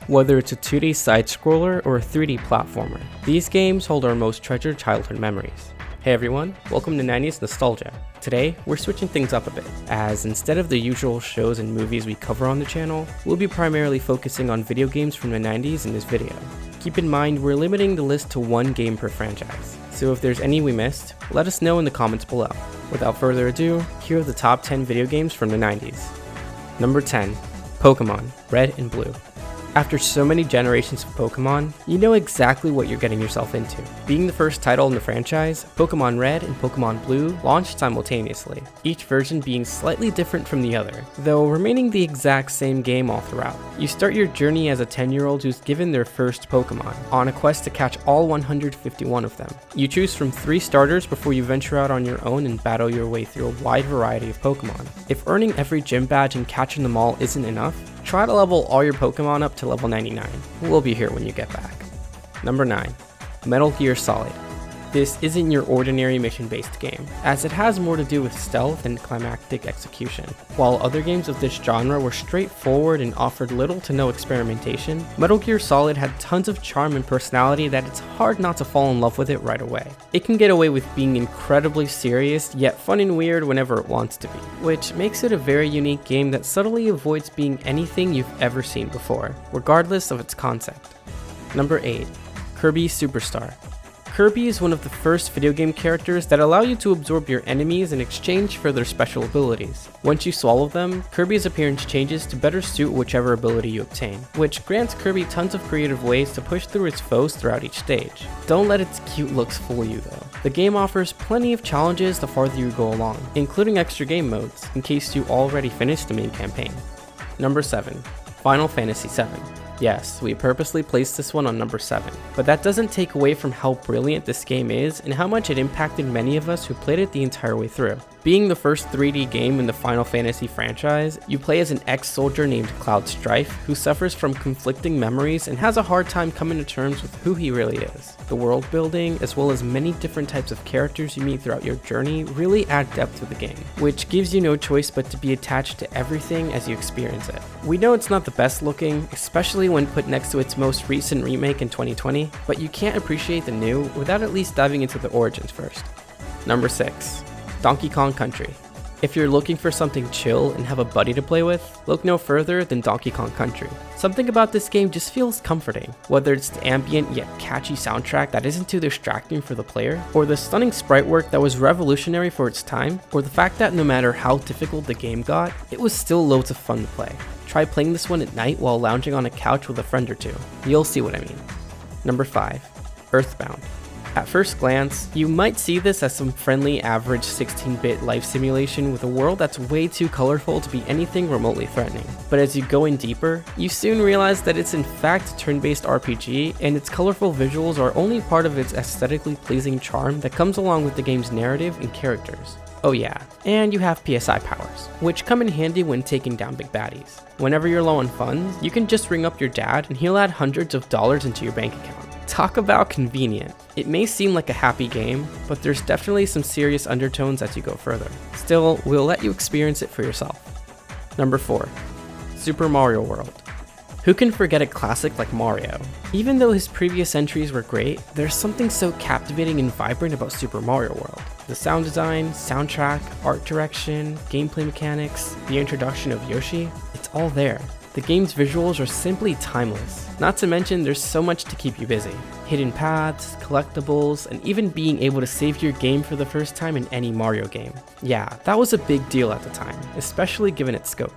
Whether it's a 2D side-scroller or a 3D platformer, these games hold our most treasured childhood memories. Hey everyone, welcome to 90s Nostalgia. Today, we're switching things up a bit, as instead of the usual shows and movies we cover on the channel, we'll be primarily focusing on video games from the 90s in this video. Keep in mind, we're limiting the list to one game per franchise, so if there's any we missed, let us know in the comments below. Without further ado, here are the top 10 video games from the 90s. Number 10. Pokemon, Red and Blue. After so many generations of Pokemon, you know exactly what you're getting yourself into. Being the first title in the franchise, Pokemon Red and Pokemon Blue launched simultaneously, each version being slightly different from the other, though remaining the exact same game all throughout. You start your journey as a 10-year-old who's given their first Pokemon, on a quest to catch all 151 of them. You choose from 3 starters before you venture out on your own and battle your way through a wide variety of Pokemon. If earning every gym badge and catching them all isn't enough, try to level all your Pokemon up to level 99. We'll be here when you get back. Number 9. Metal Gear Solid. This isn't your ordinary mission-based game, as it has more to do with stealth and climactic execution. While other games of this genre were straightforward and offered little to no experimentation, Metal Gear Solid had tons of charm and personality that it's hard not to fall in love with it right away. It can get away with being incredibly serious, yet fun and weird whenever it wants to be, which makes it a very unique game that subtly avoids being anything you've ever seen before, regardless of its concept. Number 8. Kirby Superstar. Kirby is one of the first video game characters that allow you to absorb your enemies in exchange for their special abilities. Once you swallow them, Kirby's appearance changes to better suit whichever ability you obtain, which grants Kirby tons of creative ways to push through its foes throughout each stage. Don't let its cute looks fool you though. The game offers plenty of challenges the farther you go along, including extra game modes, in case you already finished the main campaign. Number 7. Final Fantasy VII. Yes, we purposely placed this one on number 7, but that doesn't take away from how brilliant this game is and how much it impacted many of us who played it the entire way through. Being the first 3D game in the Final Fantasy franchise, you play as an ex-soldier named Cloud Strife who suffers from conflicting memories and has a hard time coming to terms with who he really is. The world building, as well as many different types of characters you meet throughout your journey, really add depth to the game, which gives you no choice but to be attached to everything as you experience it. We know it's not the best looking, especially when put next to its most recent remake in 2020, but you can't appreciate the new without at least diving into the origins first. Number 6. Donkey Kong Country. If you're looking for something chill and have a buddy to play with, look no further than Donkey Kong Country. Something about this game just feels comforting, whether it's the ambient yet catchy soundtrack that isn't too distracting for the player, or the stunning sprite work that was revolutionary for its time, or the fact that no matter how difficult the game got, it was still loads of fun to play. Try playing this one at night while lounging on a couch with a friend or two. You'll see what I mean. Number 5. Earthbound. At first glance, you might see this as some friendly average 16-bit life simulation with a world that's way too colorful to be anything remotely threatening. But as you go in deeper, you soon realize that it's in fact a turn-based RPG, and its colorful visuals are only part of its aesthetically pleasing charm that comes along with the game's narrative and characters. Oh yeah, and you have PSI powers, which come in handy when taking down big baddies. Whenever you're low on funds, you can just ring up your dad and he'll add hundreds of dollars into your bank account. Talk about convenient. It may seem like a happy game, but there's definitely some serious undertones as you go further. Still, we'll let you experience it for yourself. Number 4. Super Mario World. Who can forget a classic like Mario? Even though his previous entries were great, there's something so captivating and vibrant about Super Mario World. The sound design, soundtrack, art direction, gameplay mechanics, the introduction of Yoshi, it's all there. The game's visuals are simply timeless. Not to mention there's so much to keep you busy. Hidden paths, collectibles, and even being able to save your game for the first time in any Mario game. Yeah, that was a big deal at the time, especially given its scope.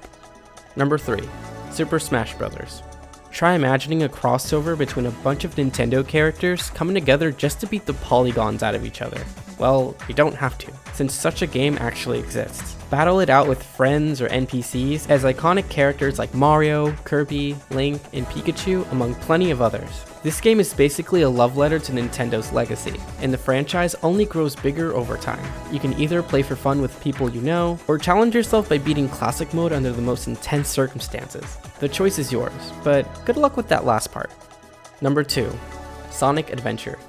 Number 3. Super Smash Bros. Try imagining a crossover between a bunch of Nintendo characters coming together just to beat the polygons out of each other. Well, you don't have to, since such a game actually exists. Battle it out with friends or NPCs as iconic characters like Mario, Kirby, Link, and Pikachu, among plenty of others. This game is basically a love letter to Nintendo's legacy, and the franchise only grows bigger over time. You can either play for fun with people you know, or challenge yourself by beating Classic Mode under the most intense circumstances. The choice is yours, but good luck with that last part. Number 2. Sonic Adventure.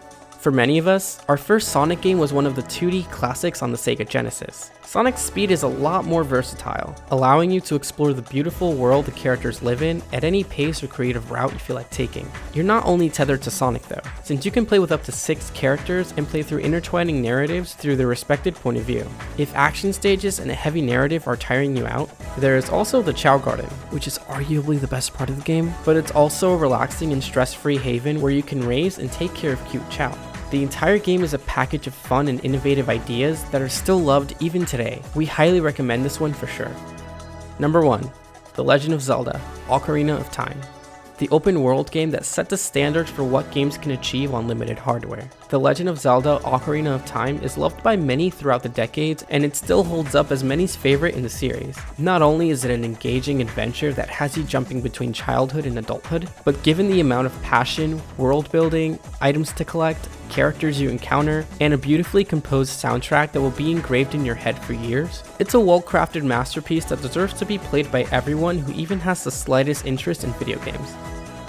For many of us, our first Sonic game was one of the 2D classics on the Sega Genesis. Sonic's speed is a lot more versatile, allowing you to explore the beautiful world the characters live in at any pace or creative route you feel like taking. You're not only tethered to Sonic though, since you can play with up to 6 characters and play through intertwining narratives through their respective point of view. If action stages and a heavy narrative are tiring you out, there is also the Chow Garden, which is arguably the best part of the game, but it's also a relaxing and stress-free haven where you can raise and take care of cute Chow. The entire game is a package of fun and innovative ideas that are still loved even today. We highly recommend this one for sure. Number 1. The Legend of Zelda: Ocarina of Time. The open world game that set the standards for what games can achieve on limited hardware. The Legend of Zelda: Ocarina of Time is loved by many throughout the decades, and it still holds up as many's favorite in the series. Not only is it an engaging adventure that has you jumping between childhood and adulthood, but given the amount of passion, world building, items to collect, characters you encounter, and a beautifully composed soundtrack that will be engraved in your head for years, it's a well-crafted masterpiece that deserves to be played by everyone who even has the slightest interest in video games.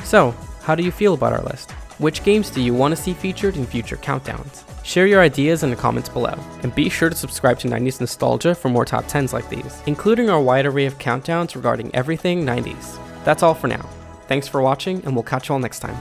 So, how do you feel about our list? Which games do you want to see featured in future countdowns? Share your ideas in the comments below, and be sure to subscribe to 90s Nostalgia for more top 10s like these, including our wide array of countdowns regarding everything 90s. That's all for now. Thanks for watching, and we'll catch you all next time.